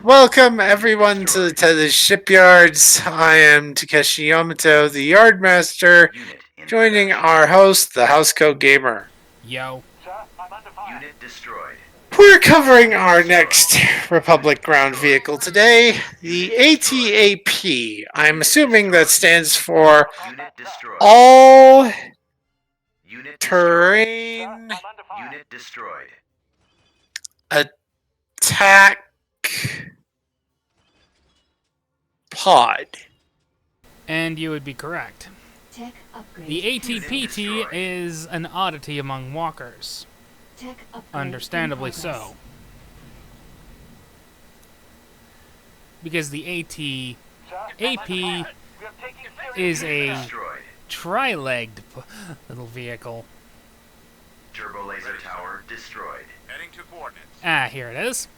Welcome everyone to the Tethys Shipyards. I am Takeshi Yamato, the Yardmaster, joining our host, the Housecoat Gamer. Yo. We're covering our next Republic ground vehicle today, the ATAP. I'm assuming that stands for All Terrain Attack Pod. And you would be correct. The ATPT is an oddity among walkers. Understandably so. Because the ATAP is a tri-legged little vehicle. Turbo laser tower destroyed. Heading to coordinates. Ah, here it is.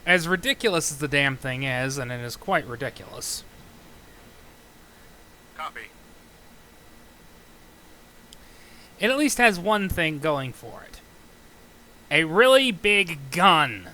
As ridiculous as the damn thing is, and it is quite ridiculous, Copy. it at least has one thing going for it. A really big gun.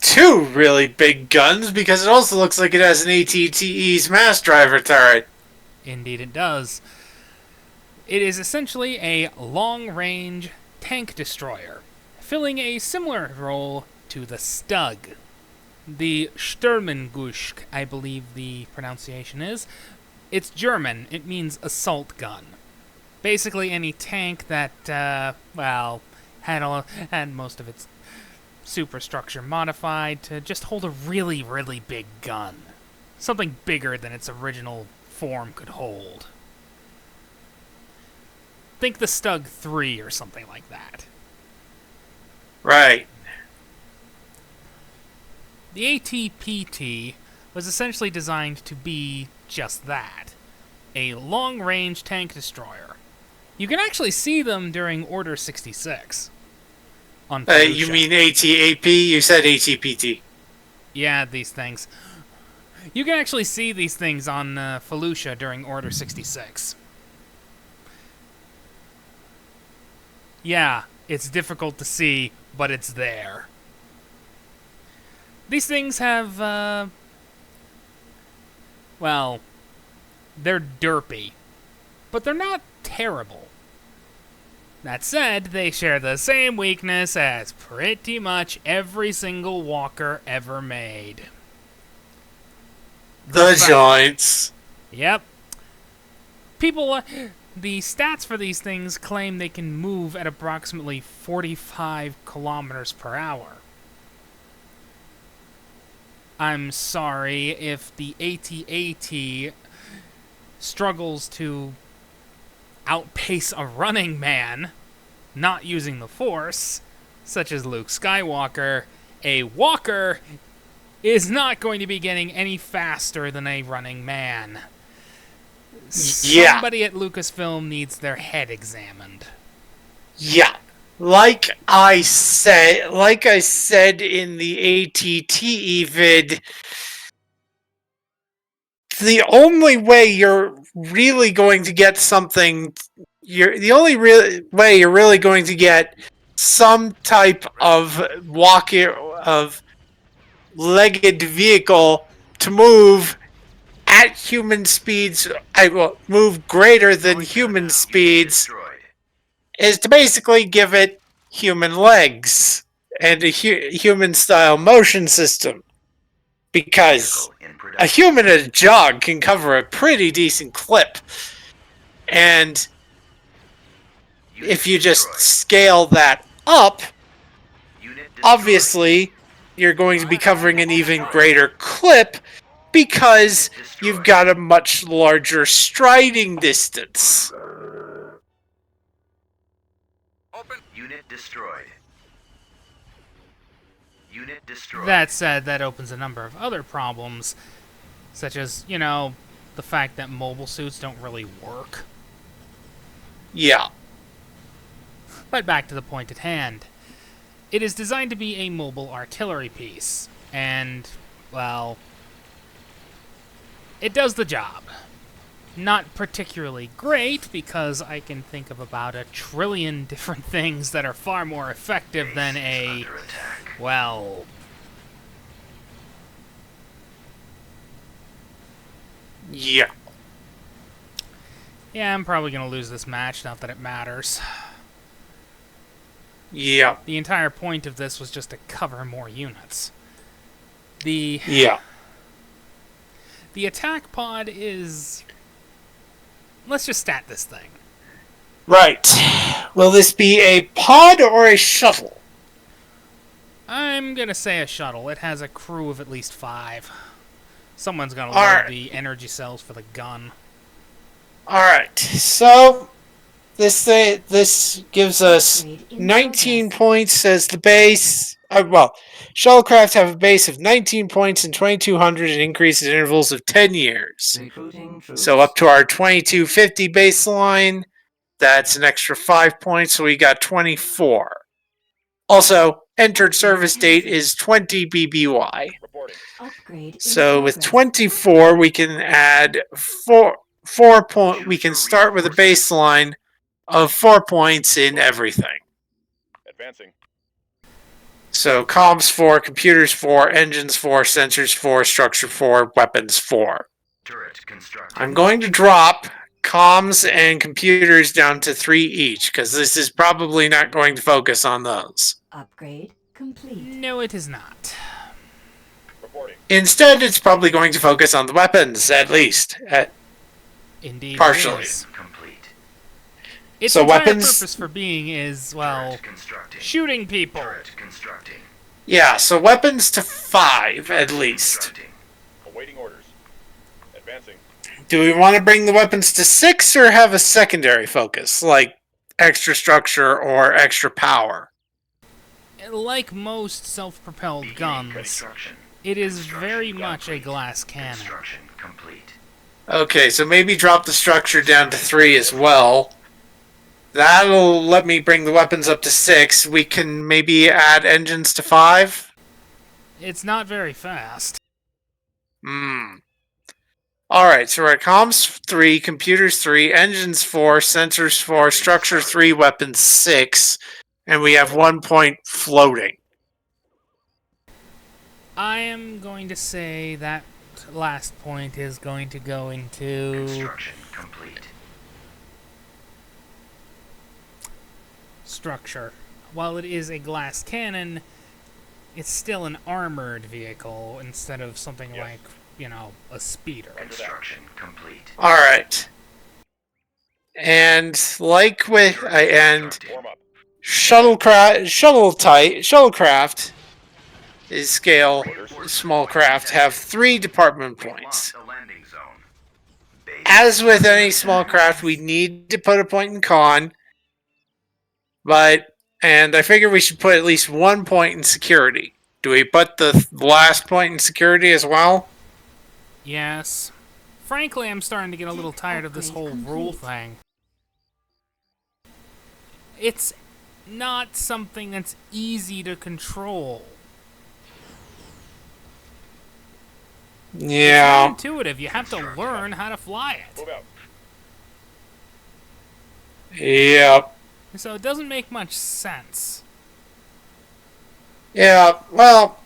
Two really big guns, because it also looks like it has an ATTE's mass driver turret. Indeed it does. It is essentially a long-range tank destroyer, filling a similar role to the Stug. The Sturmengusch, I believe the pronunciation is. It's German. It means assault gun. Basically any tank that, had most of its superstructure modified to just hold a really, really big gun. Something bigger than its original form could hold. Think the Stug 3 or something like that. Right. The ATPT was essentially designed to be just that. A long-range tank destroyer. You can actually see them during Order 66. On You mean ATAP? You said ATPT. Yeah, these things. You can actually see these things on Felucia during Order 66. Yeah, it's difficult to see, but it's there. These things have, they're derpy, but they're not terrible. That said, they share the same weakness as pretty much every single walker ever made. The joints. Yep. People, the stats for these things claim they can move at approximately 45 kilometers per hour. I'm sorry if the AT-AT struggles to outpace a running man not using the Force, such as Luke Skywalker. A walker is not going to be getting any faster than a running man. Yeah. Somebody at Lucasfilm needs their head examined. Yeah. Like I said in the ATTE vid, the only way you're really going to get something, way you're really going to get some type of legged vehicle to move at human speeds, move greater than human speeds, is to basically give it human legs and a human-style motion system. Because a human at a jog can cover a pretty decent clip. And if you just scale that up, obviously you're going to be covering an even greater clip because you've got a much larger striding distance. Open. Unit destroyed. Unit destroyed. That said, that opens a number of other problems, such as, the fact that mobile suits don't really work. Yeah. But back to the point at hand. It is designed to be a mobile artillery piece, and, well, it does the job. Not particularly great, because I can think of about 1 trillion different things that are far more effective than a, Under attack. well, Yeah. yeah, I'm probably going to lose this match, not that it matters. Yeah. The entire point of this was just to cover more units. The Yeah. attack pod is... Let's just stat this thing. Right. Will this be a pod or a shuttle? I'm going to say a shuttle. It has a crew of at least 5. Someone's going to Alright. load the energy cells for the gun. Alright, so this gives us 19 points as the base. Shuttlecraft have a base of 19 points and 2,200 and increases in intervals of 10 years. So up to our 2250 baseline, that's an extra 5 points, so we got 24. Also, entered service date is 20 BBY. So with 24, we can add 4 point. We can start with a baseline of 4 points in everything. Advancing. So comms 4, computers 4, engines 4, sensors 4, structure 4, weapons 4. Turret constructed. I'm going to drop comms and computers down to 3 each, because this is probably not going to focus on those. Upgrade complete. No, it is not. Reporting. Instead, it's probably going to focus on the weapons, at least. Indeed, Partially. it is. Complete. Its So entire weapons- purpose for being is, well, Turret constructing. shooting people. Turret constructing. Yeah, so weapons to 5, at least. Constructing. Awaiting orders. Advancing. Do we want to bring the weapons to 6 or have a secondary focus, like extra structure or extra power? Like most self-propelled Beginning guns, Construction. it is Construction very much a complete. glass cannon. Construction complete. Okay, so maybe drop the structure down to 3 as well. That'll let me bring the weapons up to 6. We can maybe add engines to 5. It's not very fast. Alright, so we're at comms 3, computers 3, engines 4, sensors 4, structure 3, weapons 6, and we have 1 point floating. I am going to say that last point is going to go into Construction complete. structure. While it is a glass cannon, it's still an armored vehicle instead of something like, a speeder. Construction complete. Alright. And like with Warm up. shuttlecraft is scale small craft have 3 department points. Lost a landing zone. Base As with any small craft, we need to put a point in con. And I figure we should put at least 1 point in security. Do we put the last point in security as well? Yes. Frankly, I'm starting to get a little tired of this whole rule thing. It's not something that's easy to control. It's Yeah. not intuitive. You have to learn how to fly it. Move out. Yep. So it doesn't make much sense. Yeah. Well,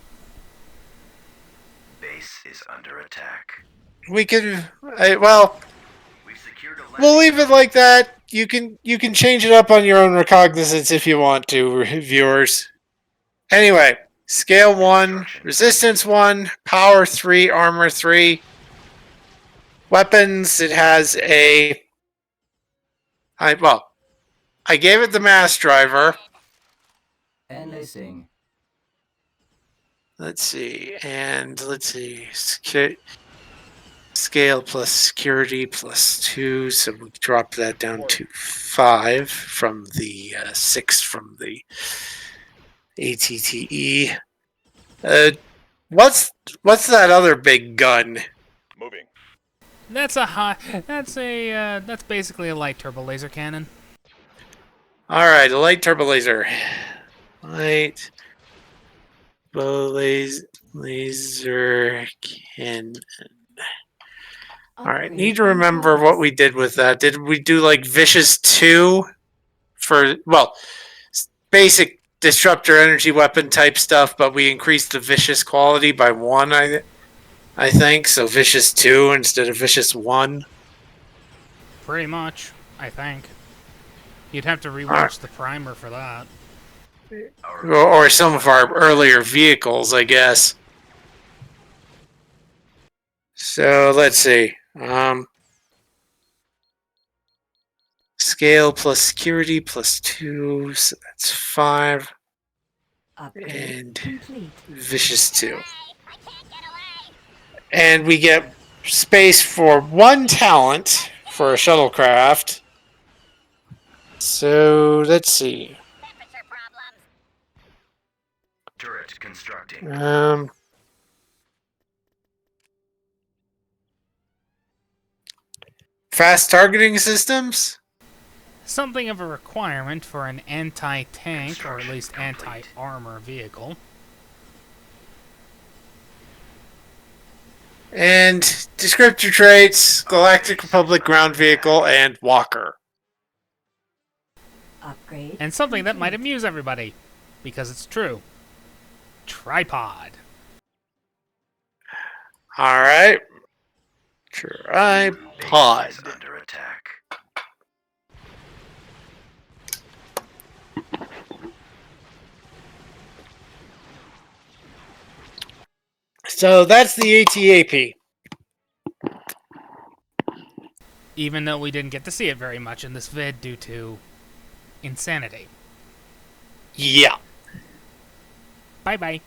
Base is under attack. we can. We've secured a landing We'll leave it like that. You can change it up on your own recognizance if you want to, viewers. Anyway, scale 1, resistance 1, power 3, armor 3. Weapons, it has a... I gave it the mass driver. Enlisting. Let's see. Scale plus security plus 2, so we drop that down to 5 from the 6 from the ATTE. What's that other big gun? Moving. That's basically a light turbo laser cannon. Alright, a light turbo laser. Light turbo laser cannon. Alright, need to remember what we did with that. Did we do like Vicious 2 for, well, basic disruptor energy weapon type stuff, but we increased the vicious quality by 1, I think. So Vicious 2 instead of Vicious 1. Pretty much, I think. You'd have to rewatch the primer for that. Or some of our earlier vehicles, I guess. So let's see. Scale plus security plus 2, so that's 5. And Vicious 2. And we get space for 1 talent for a shuttlecraft. So let's see. Turret constructing. Fast targeting systems? Something of a requirement for an anti-tank, or at least anti-armor vehicle. And descriptor traits, Galactic Republic ground vehicle, and walker. Upgrade. And something that might amuse everybody, because it's true. Tripod. Alright. Tripod. Base is under attack. So that's the ATAP. Even though we didn't get to see it very much in this vid due to insanity. Yeah. Bye-bye.